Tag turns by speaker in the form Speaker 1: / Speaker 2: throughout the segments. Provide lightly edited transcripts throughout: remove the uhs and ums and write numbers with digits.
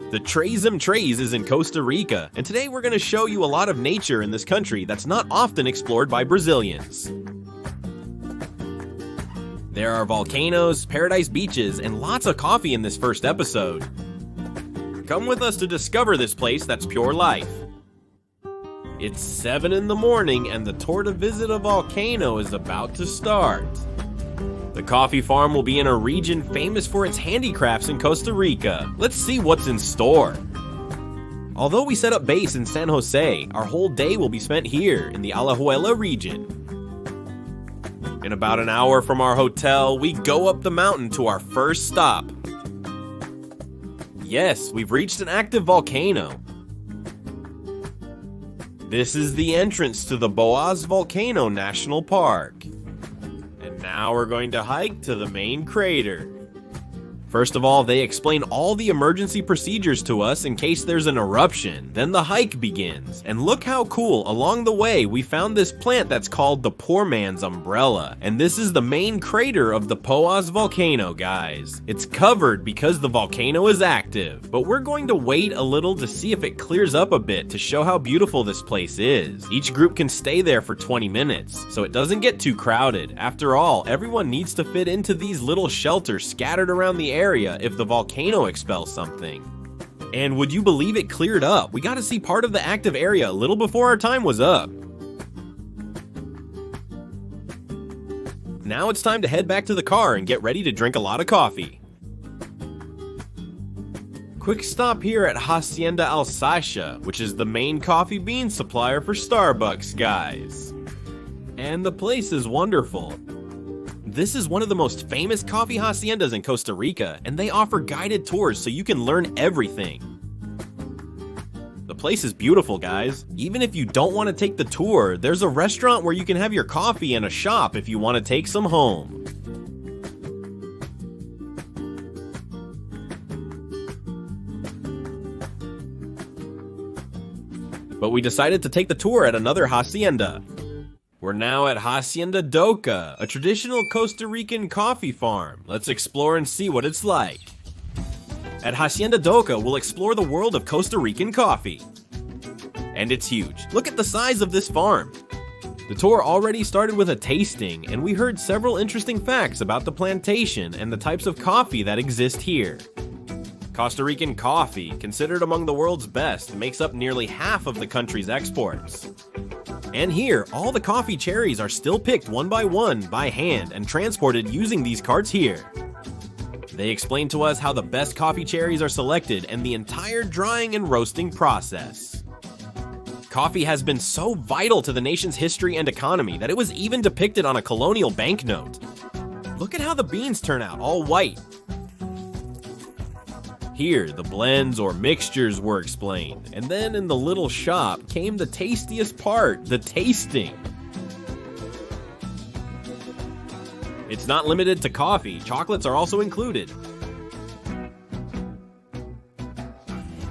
Speaker 1: The Tres is in Costa Rica, and today we're going to show you a lot of nature in this country that's not often explored by Brazilians. There are volcanoes, paradise beaches, and lots of coffee in this first episode. Come with us to discover this place that's pure life. It's 7 in the morning and the tour to visit a volcano is about to start. The coffee farm will be in a region famous for its handicrafts in Costa Rica. Let's see what's in store. Although we set up base in San Jose, our whole day will be spent here in the Alajuela region. In about an hour from our hotel, we go up the mountain to our first stop. Yes, we've reached an active volcano. This is the entrance to the Poás Volcano National Park. And now we're going to hike to the main crater. First of all, they explain all the emergency procedures to us in case there's an eruption. Then the hike begins. And look how cool, along the way we found this plant that's called the poor man's umbrella. And this is the main crater of the Poás volcano, guys. It's covered because the volcano is active. But we're going to wait a little to see if it clears up a bit to show how beautiful this place is. Each group can stay there for 20 minutes, so it doesn't get too crowded. After all, everyone needs to fit into these little shelters scattered around the area if the volcano expels something. And would you believe it cleared up? We got to see part of the active area a little before our time was up. Now it's time to head back to the car and get ready to drink a lot of coffee. Quick stop here at Hacienda Alsacia, which is the main coffee bean supplier for Starbucks, guys. And the place is wonderful. This is one of the most famous coffee haciendas in Costa Rica, and they offer guided tours so you can learn everything. The place is beautiful, guys. Even if you don't want to take the tour, there's a restaurant where you can have your coffee and a shop if you want to take some home. But we decided to take the tour at another hacienda. We're now at Hacienda Doca, a traditional Costa Rican coffee farm. Let's explore and see what it's like. At Hacienda Doca, we'll explore the world of Costa Rican coffee. And it's huge. Look at the size of this farm. The tour already started with a tasting, and we heard several interesting facts about the plantation and the types of coffee that exist here. Costa Rican coffee, considered among the world's best, makes up nearly half of the country's exports. And here, all the coffee cherries are still picked one by hand and transported using these carts here. They explain to us how the best coffee cherries are selected and the entire drying and roasting process. Coffee has been so vital to the nation's history and economy that it was even depicted on a colonial banknote. Look at how the beans turn out, all white. Here, the blends or mixtures were explained, and then in the little shop came the tastiest part, the tasting. It's not limited to coffee, chocolates are also included.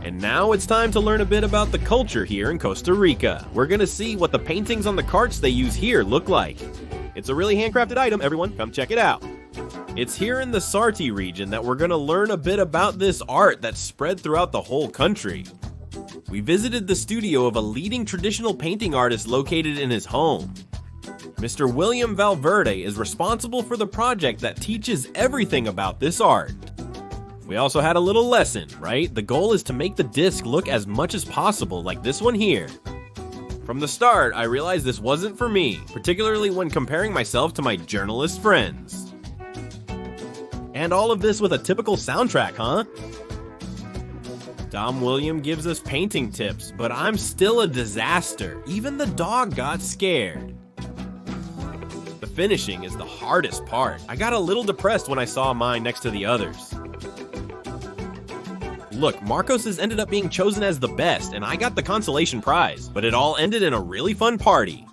Speaker 1: And now it's time to learn a bit about the culture here in Costa Rica. We're gonna see what the paintings on the carts they use here look like. It's a really handcrafted item, everyone, come check it out. It's here in the Sarti region that we're going to learn a bit about this art that's spread throughout the whole country. We visited the studio of a leading traditional painting artist located in his home. Mr. William Valverde is responsible for the project that teaches everything about this art. We also had a little lesson, right? The goal is to make the disc look as much as possible like this one here. From the start, I realized this wasn't for me, particularly when comparing myself to my journalist friends. And all of this with a typical soundtrack, huh? Dom William gives us painting tips, but I'm still a disaster. Even the dog got scared. The finishing is the hardest part. I got a little depressed when I saw mine next to the others. Look, Marcos has ended up being chosen as the best, and I got the consolation prize, but it all ended in a really fun party.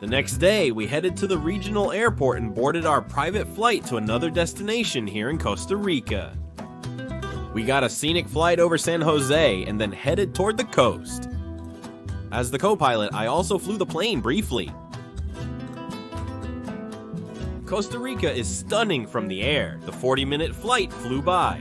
Speaker 1: The next day, we headed to the regional airport and boarded our private flight to another destination here in Costa Rica. We got a scenic flight over San Jose and then headed toward the coast. As the co-pilot, I also flew the plane briefly. Costa Rica is stunning from the air. The 40-minute flight flew by.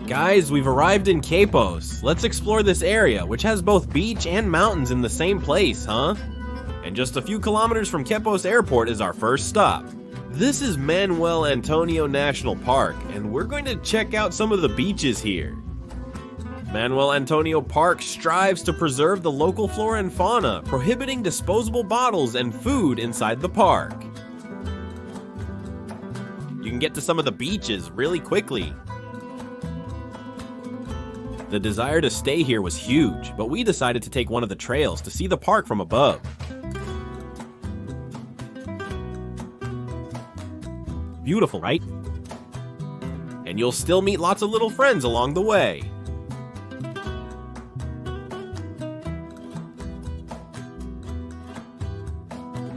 Speaker 1: Guys, we've arrived in Quepos. Let's explore this area, which has both beach and mountains in the same place, huh? And just a few kilometers from Quepos Airport is our first stop. This is Manuel Antonio National Park, and we're going to check out some of the beaches here. Manuel Antonio Park strives to preserve the local flora and fauna, prohibiting disposable bottles and food inside the park. You can get to some of the beaches really quickly. The desire to stay here was huge, but we decided to take one of the trails to see the park from above. Beautiful, right? And you'll still meet lots of little friends along the way.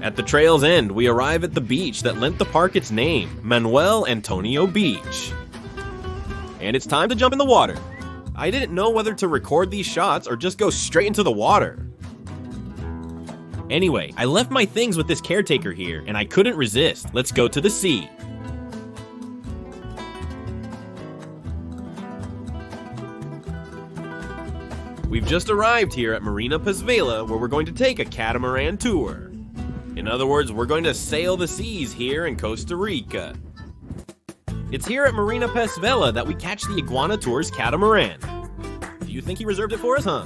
Speaker 1: At the trail's end, we arrive at the beach that lent the park its name, Manuel Antonio Beach. And it's time to jump in the water. I didn't know whether to record these shots or just go straight into the water. Anyway, I left my things with this caretaker here, and I couldn't resist. Let's go to the sea. We've just arrived here at Marina Pasvela, where we're going to take a catamaran tour. In other words, we're going to sail the seas here in Costa Rica. It's here at Marina Pasvela that we catch the Iguana Tour's catamaran. Do you think he reserved it for us, huh?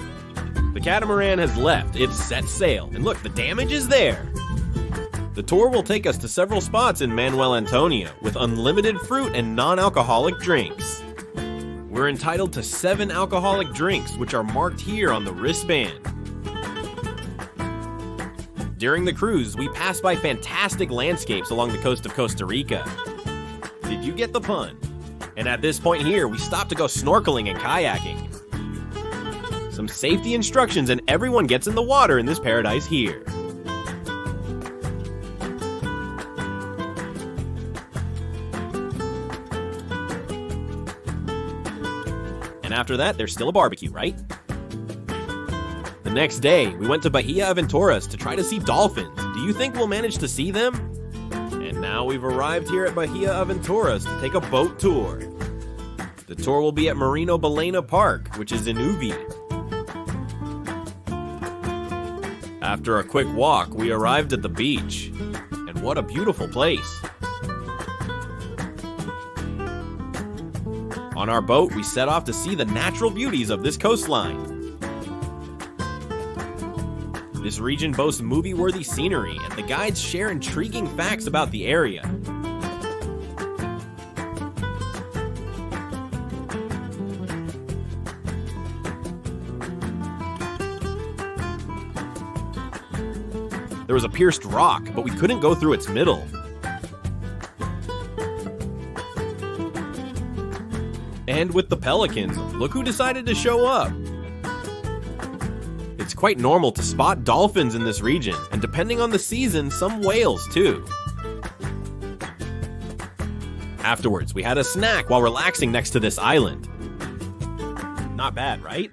Speaker 1: The catamaran has left, it's set sail, and look, the damage is there. The tour will take us to several spots in Manuel Antonio, with unlimited fruit and non-alcoholic drinks. We're entitled to 7 alcoholic drinks, which are marked here on the wristband. During the cruise, we pass by fantastic landscapes along the coast of Costa Rica. Did you get the pun? And at this point here, we stop to go snorkeling and kayaking. Some safety instructions and everyone gets in the water in this paradise here. And after that, there's still a barbecue, right? The next day, we went to Bahia Aventuras to try to see dolphins. Do you think we'll manage to see them? And now we've arrived here at Bahia Aventuras to take a boat tour. The tour will be at Marino Balena Park, which is in Uvi. After a quick walk, we arrived at the beach. And what a beautiful place. On our boat, we set off to see the natural beauties of this coastline. This region boasts movie-worthy scenery, and the guides share intriguing facts about the area. There was a pierced rock, but we couldn't go through its middle. And with the pelicans, look who decided to show up. It's quite normal to spot dolphins in this region, and depending on the season, some whales too. Afterwards, we had a snack while relaxing next to this island. Not bad, right?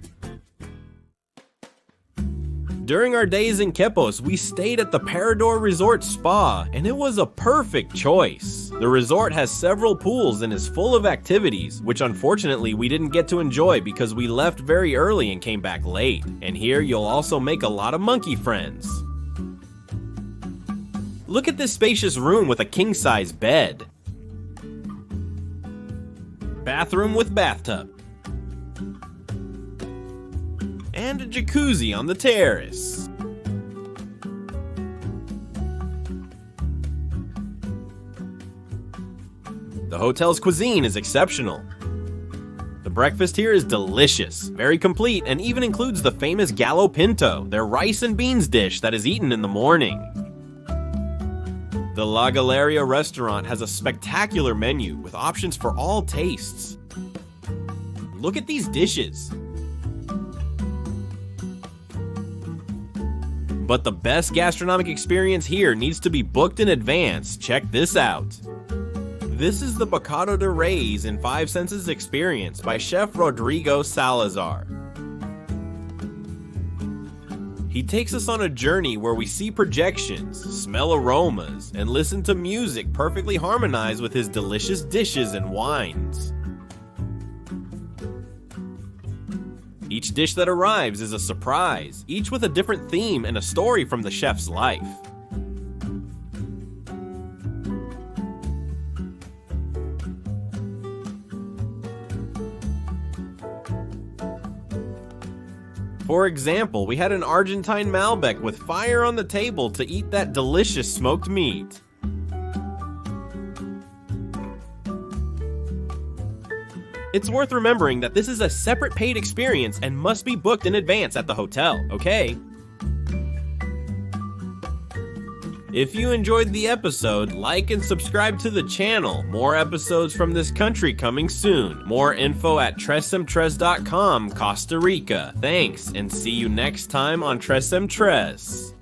Speaker 1: During our days in Quepos, we stayed at the Parador Resort Spa, and it was a perfect choice. The resort has several pools and is full of activities, which unfortunately we didn't get to enjoy because we left very early and came back late. And here you'll also make a lot of monkey friends. Look at this spacious room with a king-size bed. Bathroom with bathtub. And a jacuzzi on the terrace. The hotel's cuisine is exceptional. The breakfast here is delicious, very complete, and even includes the famous gallo pinto, their rice and beans dish that is eaten in the morning. The La Galeria restaurant has a spectacular menu with options for all tastes. Look at these dishes. But the best gastronomic experience here needs to be booked in advance. Check this out. This is the Bocado de Reis in 5 Senses Experience by Chef Rodrigo Salazar. He takes us on a journey where we see projections, smell aromas, and listen to music perfectly harmonized with his delicious dishes and wines. Each dish that arrives is a surprise, each with a different theme and a story from the chef's life. For example, we had an Argentine Malbec with fire on the table to eat that delicious smoked meat. It's worth remembering that this is a separate paid experience and must be booked in advance at the hotel, okay? If you enjoyed the episode, like and subscribe to the channel. More episodes from this country coming soon. More info at tresemtres.com, Costa Rica. Thanks, and see you next time on Tres Em Tres.